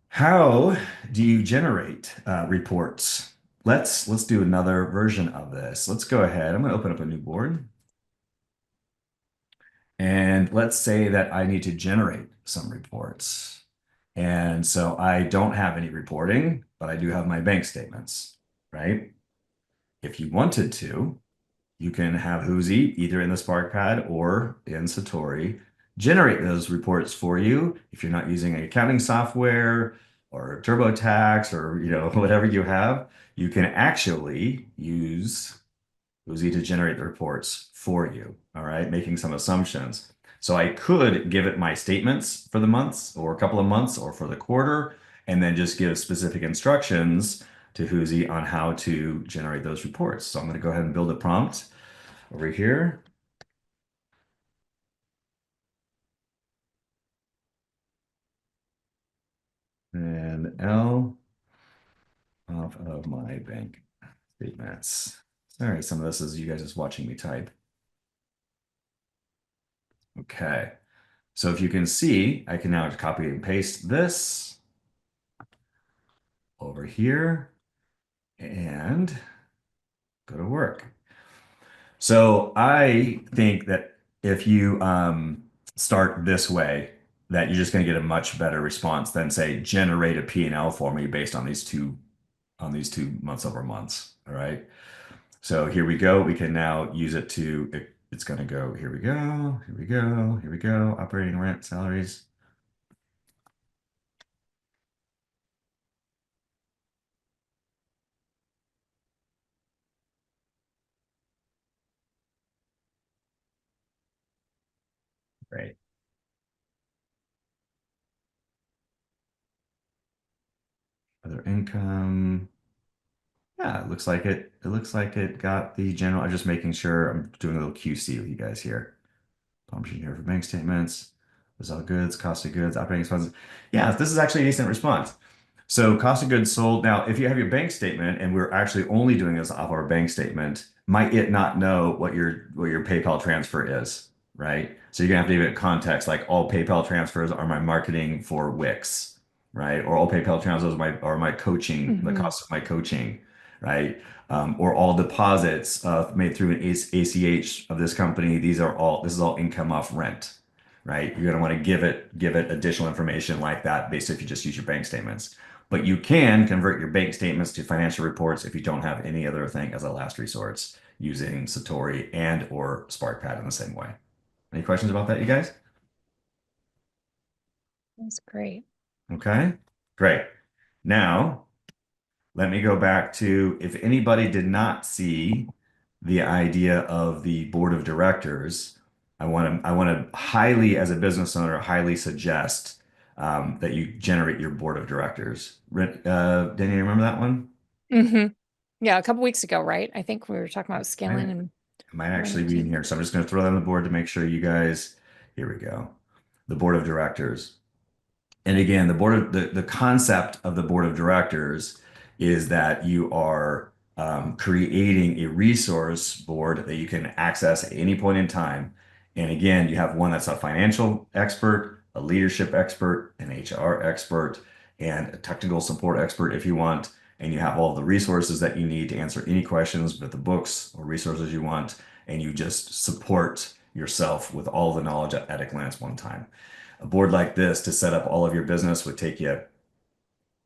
how do you generate reports? Let's do another version of this. Let's go ahead. I'm going to open up a new board. And let's say that I need to generate some reports. And so I don't have any reporting, but I do have my bank statements, right? If you wanted to, you can have Huzi either in the SparkPad or in Satori generate those reports for you. If you're not using accounting software or TurboTax or whatever you have, you can actually use Huzi to generate the reports for you. All right, making some assumptions. So I could give it my statements for the months or a couple of months or for the quarter, and then just give specific instructions to Huzi on how to generate those reports. So I'm going to go ahead and build a prompt over here. And L off of my bank statements. Sorry, some of this is you guys just watching me type. Okay. So if you can see, I can now copy and paste this over here and go to work. So I think that if you start this way, that you're just going to get a much better response than say generate a P&L for me based on these two months over months. All right. So here we go. We can now use it to it's going to go. Here we go. Here we go. Here we go. Operating rent salaries. Great. Other income. Yeah, it looks like it got the general. I'm just making sure I'm doing a little QC with you guys here. Publishing here for bank statements. This is all goods, cost of goods, operating expenses. Yeah, this is actually a decent response. So cost of goods sold. Now, if you have your bank statement and we're actually only doing this off our bank statement, might it not know what your PayPal transfer is, right? So you're gonna have to give it context, like all PayPal transfers are my marketing for Wix, right? Or all PayPal transfers are my coaching, the cost of my coaching, right? Or all deposits made through an ACH of this company. This is all income off rent, right? You're gonna want to give it additional information like that, basically if you just use your bank statements. But you can convert your bank statements to financial reports if you don't have any other thing as a last resort using Satori and or SparkPad in the same way. Any questions about that, you guys? That's great. Okay, great. Now, let me go back to if anybody did not see the idea of the board of directors, I want to highly, as a business owner, highly suggest that you generate your board of directors. Danny, you remember that one? Yeah, a couple weeks ago, right? I think we were talking about scaling Might, and might growing actually the be in team. here. So I'm just going to throw that on the board to make sure you guys, here we go. The board of directors. And again, the concept of the board of directors is that you are creating a resource board that you can access at any point in time. And again, you have one that's a financial expert, a leadership expert, an HR expert, and a technical support expert if you want. And you have all the resources that you need to answer any questions with the books or resources you want. And you just support yourself with all the knowledge at a glance one time. A board like this to set up all of your business would take you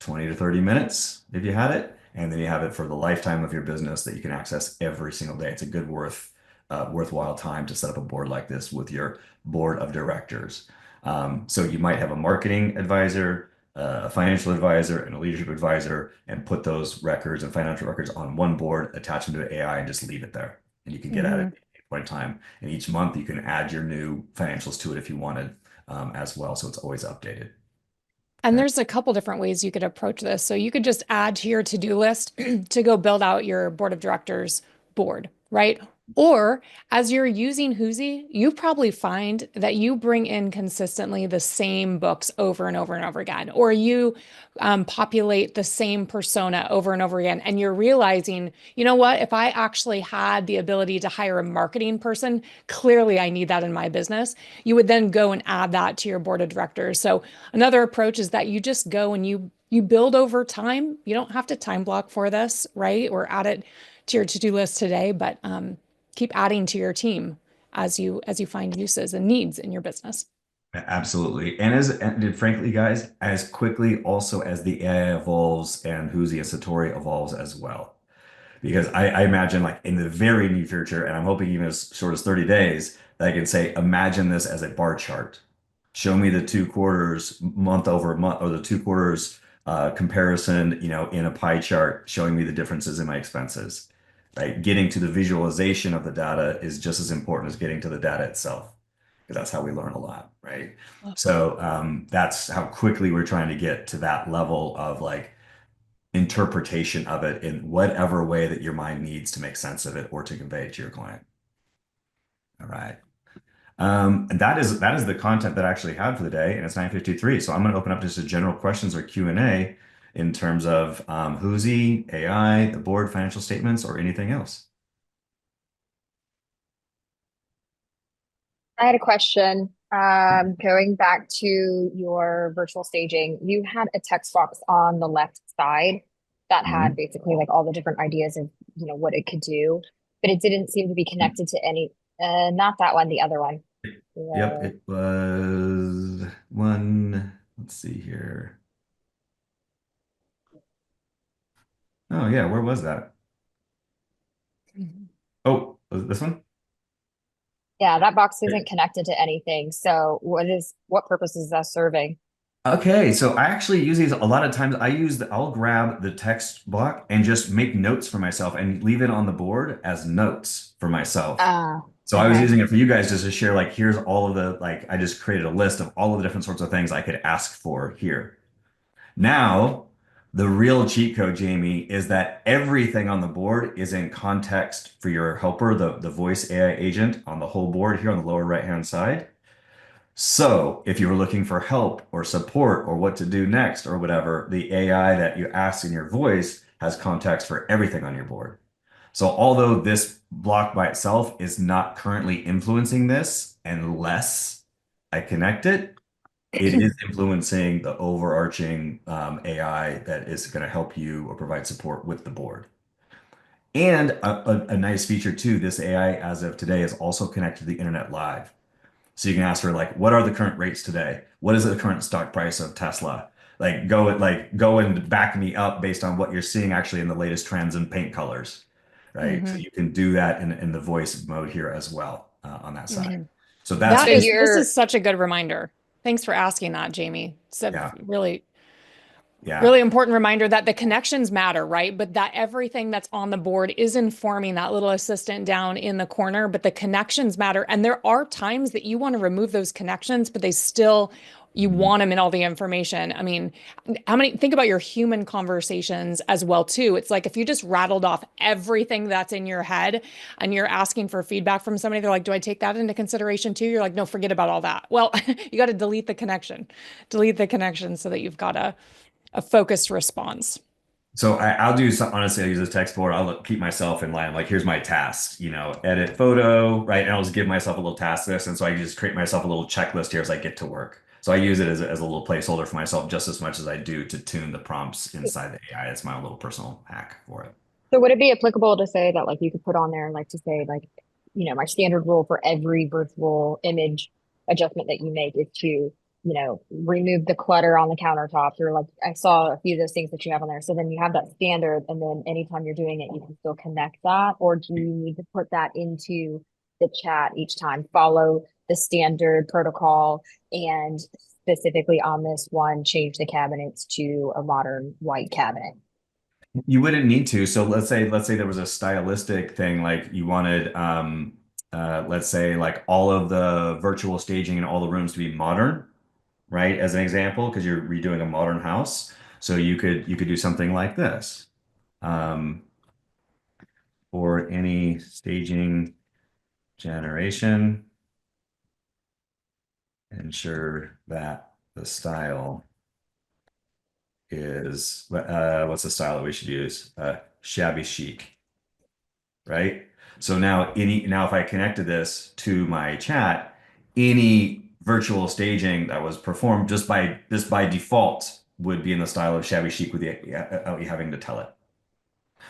20 to 30 minutes if you had it. And then you have it for the lifetime of your business that you can access every single day. It's a worthwhile time to set up a board like this with your board of directors. So you might have a marketing advisor, a financial advisor, and a leadership advisor, and put those records and financial records on one board, attach them to AI, and just leave it there. And you can get at it at any point in time. And each month you can add your new financials to it if you wanted as well. So it's always updated. And there's a couple different ways you could approach this. So you could just add to your to-do list to go build out your board of directors board, right? Or as you're using Huzi, you probably find that you bring in consistently the same books over and over and over again, or you populate the same persona over and over again. And you're realizing, you know what, if I actually had the ability to hire a marketing person, clearly I need that in my business. You would then go and add that to your board of directors. So another approach is that you just go and you build over time. You don't have to time block for this, right? Or add it to your to-do list today, but keep adding to your team as you find uses and needs in your business. Absolutely. And frankly, guys, as quickly also as the AI evolves and Huzi and Satori evolves as well. Because I imagine like in the very near future, and I'm hoping even as short as 30 days, that I can say, imagine this as a bar chart. Show me the two quarters month over month or the two quarters comparison, in a pie chart, showing me the differences in my expenses. Right? Getting to the visualization of the data is just as important as getting to the data itself, because that's how we learn a lot, right? So that's how quickly we're trying to get to that level of like interpretation of it in whatever way that your mind needs to make sense of it or to convey it to your client. All right. And that is the content that I actually had for the day, and it's 9:53. So I'm going to open up just a general questions or Q&A in terms of Huzi, AI, the board, financial statements, or anything else. I had a question. Going back to your virtual staging, you had a text box on the left side that had Mhm. basically like all the different ideas of, what it could do, but it didn't seem to be connected to any, not that one, the other one. Yep, Yeah. it was one. Let's see here. Oh yeah, where was that? Mhm. Oh, was it this one? Yeah, that box isn't connected to anything. So what purpose is that serving? Okay, so I actually use these a lot of times. I'll grab the text block and just make notes for myself and leave it on the board as notes for myself. Ah, So I was okay. using it for you guys just to share, like, here's all of the, like, I just created a list of all of the different sorts of things I could ask for here. Now, the real cheat code, Jamie, is that everything on the board is in context for your helper, the voice AI agent on the whole board here on the lower right-hand side. So if you were looking for help or support or what to do next or whatever, the AI that you ask in your voice has context for everything on your board. So although this block by itself is not currently influencing this unless I connect it, it is influencing the overarching AI that is going to help you or provide support with the board. And a nice feature too, this AI as of today is also connected to the internet live. So you can ask her like, what are the current rates today? What is the current stock price of Tesla? Go and back me up based on what you're seeing actually in the latest trends in paint colors, right? So Mhm. you can do that in the voice mode here as well on that side. Mhm. So So This you're is such a good reminder. Thanks for asking that, Jamie. It's a yeah, really, yeah. really important reminder that the connections matter, right? But that everything that's on the board is informing that little assistant down in the corner, but the connections matter. And there are times that you want to remove those connections, but you Mhm. want them in all the information. I mean, think about your human conversations as well, too. It's like if you just rattled off everything that's in your head and you're asking for feedback from somebody, they're like, do I take that into consideration too? You're like, no, forget about all that. Well, you got to delete the connection so that you've got a focused response. So I'll do some, honestly, I'll use this text board. Keep myself in line. I'm like, here's my task, edit photo, right? And I'll just give myself a little task list. And so I just create myself a little checklist here as I get to work. So I use it as a little placeholder for myself just as much as I do to tune the prompts inside the AI. It's my own little personal hack for it. So would it be applicable to say that like you could put on there like to say like, my standard rule for every virtual image adjustment that you make is to, remove the clutter on the countertops or like I saw a few of those things that you have on there. So then you have that standard and then anytime you're doing it, you can still connect that, or do you need to put that into the chat each time, follow the standard protocol and specifically on this one, change the cabinets to a modern white cabinet? You wouldn't need to. So let's say there was a stylistic thing, like you wanted, let's say like all of the virtual staging in all the rooms to be modern, right? As an example, because you're redoing a modern house. So you could do something like this. Um, for any staging generation, ensure that the style is what's the style that we should use? Shabby chic, right? So now if I connected this to my chat, any virtual staging that was performed just by default would be in the style of shabby chic without you having to tell it.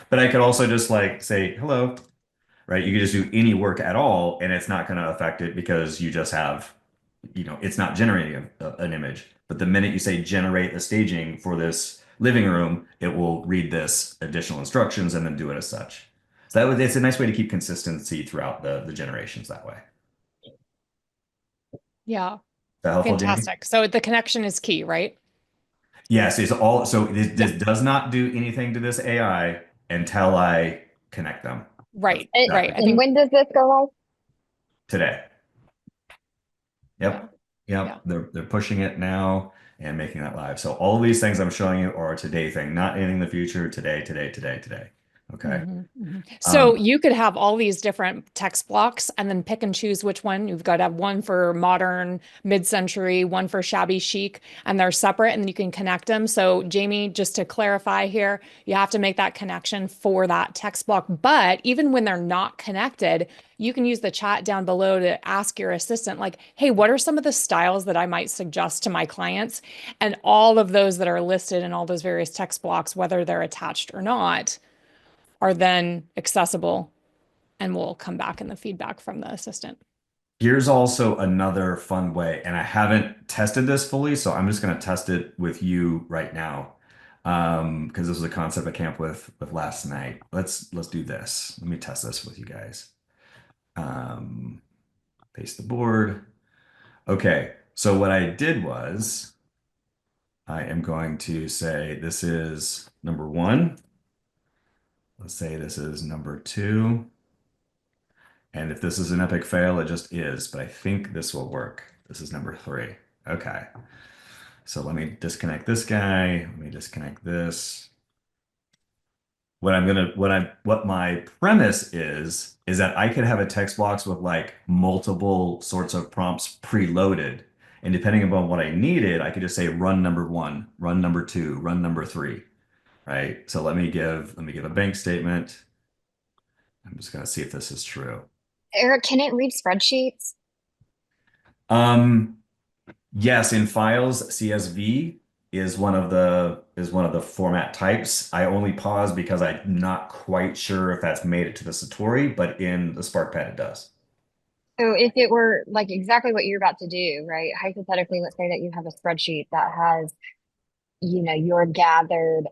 But I could also just like say hello, right? You could just do any work at all, and it's not going to affect it because you just have, it's not generating an image. But the minute you say generate a staging for this, living room, it will read this additional instructions and then do it as such. So it's a nice way to keep consistency throughout the generations that way. Yeah. Is that helpful, Jamie? Fantastic. So the connection is key, right? Yes, it's all so this does not do anything to this AI until I connect them. Right. And, Right. I and think, when does this go live? Today. yeah. Yep. Yep. Yeah. They're pushing it now and making that live. So all of these things I'm showing you are a today thing, not anything in the future. Today, today, today, today. Okay. Mhm, mhm. Um, So you could have all these different text blocks and then pick and choose which one. You've got to have one for modern, mid-century, one for shabby chic, and they're separate, and then you can connect them. So Jamie, just to clarify here, you have to make that connection for that text block. But even when they're not connected, you can use the chat down below to ask your assistant, like, hey, what are some of the styles that I might suggest to my clients? And all of those that are listed in all those various text blocks, whether they're attached or not, are then accessible and will come back in the feedback from the assistant. Here's also another fun way, and I haven't tested this fully, so I'm just going to test it with you right now. Because this was a concept I came up with last night. Let's do this. Let me test this with you guys. Paste the board. Okay, so what I did was I am going to say this is number one. Let's say this is number two. And if this is an epic fail, it just is, but I think this will work. This is number three. Okay. So let me disconnect this guy. Let me disconnect this. What my premise is that I could have a text box with like multiple sorts of prompts preloaded. And depending upon what I needed, I could just say run number one, run number two, run number three, right? So let me give a bank statement. I'm just gonna see if this is true. Eric, can it read spreadsheets? Um, Yes, in files, CSV is one of the format types. I only pause because I'm not quite sure if that's made it to the Satori, but in the SparkPad it does. So if it were like exactly what you're about to do, right? Hypothetically, let's say that you have a spreadsheet that has, your gathered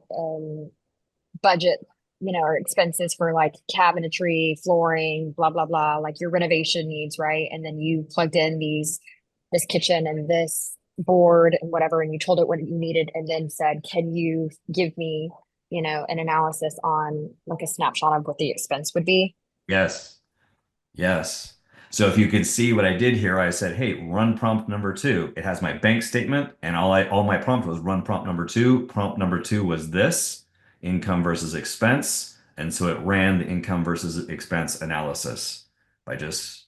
budget, or expenses for like cabinetry, flooring, blah, blah, blah, like your renovation needs, right? And then you plugged in this kitchen and this board and whatever, and you told it what you needed, and then said, can you give me, an analysis on like a snapshot of what the expense would be? Yes. Yes. So if you can see what I did here, I said, hey, run prompt number two. It has my bank statement, and all my prompt was run prompt number two. Prompt number two was this, income versus expense. And so it ran the income versus expense analysis by just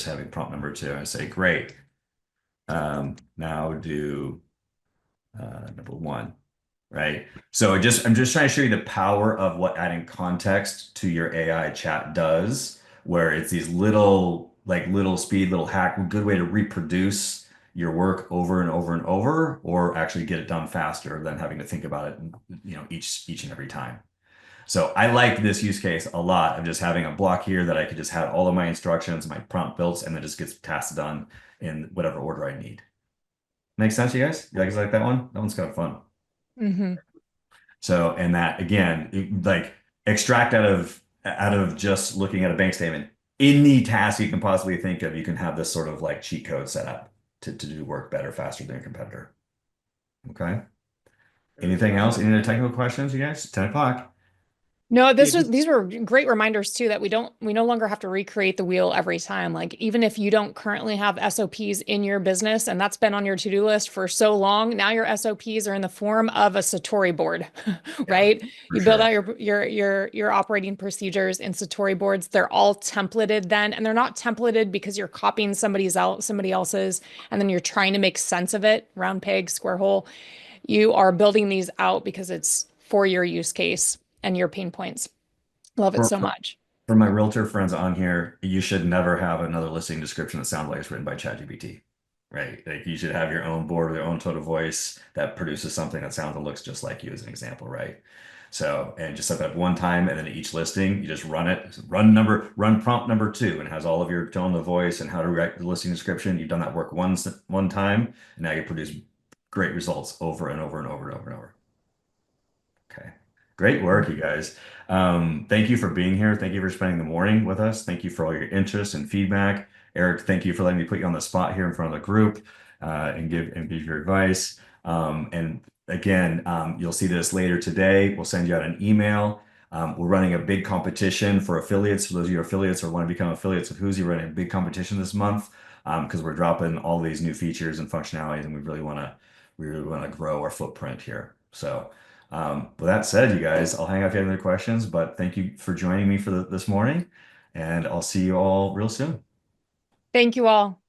having prompt number two. I say, great. Now do number one, right? So I'm just trying to show you the power of what adding context to your AI chat does, where it's these little speed, little hack, good way to reproduce your work over and over and over, or actually get it done faster than having to think about it, each and every time. So I like this use case a lot of just having a block here that I could just have all of my instructions, my prompt built, and then just gets tasks done in whatever order I need. Make sense, you guys? You guys like that one? That one's kind of fun. Mm-hmm. So, and that again, like extract out of just looking at a bank statement, any task you can possibly think of, you can have this sort of like cheat code set up to do work better, faster than your competitor. Okay. Anything else? Any other technical questions, you guys? 10 o'clock. No, Yeah, these were great reminders too that we no longer have to recreate the wheel every time. Like even if you don't currently have SOPs in your business and that's been on your to-do list for so long, now your SOPs are in the form of a Satori board, right? For You build sure. out your operating procedures in Satori boards. They're all templated then, and they're not templated because you're copying somebody else's, and then you're trying to make sense of it, round peg, square hole. You are building these out because it's for your use case and your pain points. Love it For, so for, much. for my realtor friends on here, you should never have another listing description that sounds like it's written by ChatGPT, right? Like you should have your own board or your own tone of voice that produces something that sounds and looks just like you as an example, right? So, and just set that up one time, and then each listing, you just run it, run prompt number two, and it has all of your tone of voice and how to write the listing description. You've done that work one time, and now you produce great results over and over and over and over and over. Great work, you guys. Thank you for being here. Thank you for spending the morning with us. Thank you for all your interest and feedback. Eric, thank you for letting me put you on the spot here in front of the group and give your advice. And again, you'll see this later today. We'll send you out an email. We're running a big competition for affiliates. For those of you affiliates or want to become affiliates with Huzi, we're running a big competition this month because we're dropping all these new features and functionalities, and we really want to grow our footprint here. So. With that said, you guys, I'll hang out if you have any other questions, but thank you for joining me for this morning, and I'll see you all real soon. Thank you all.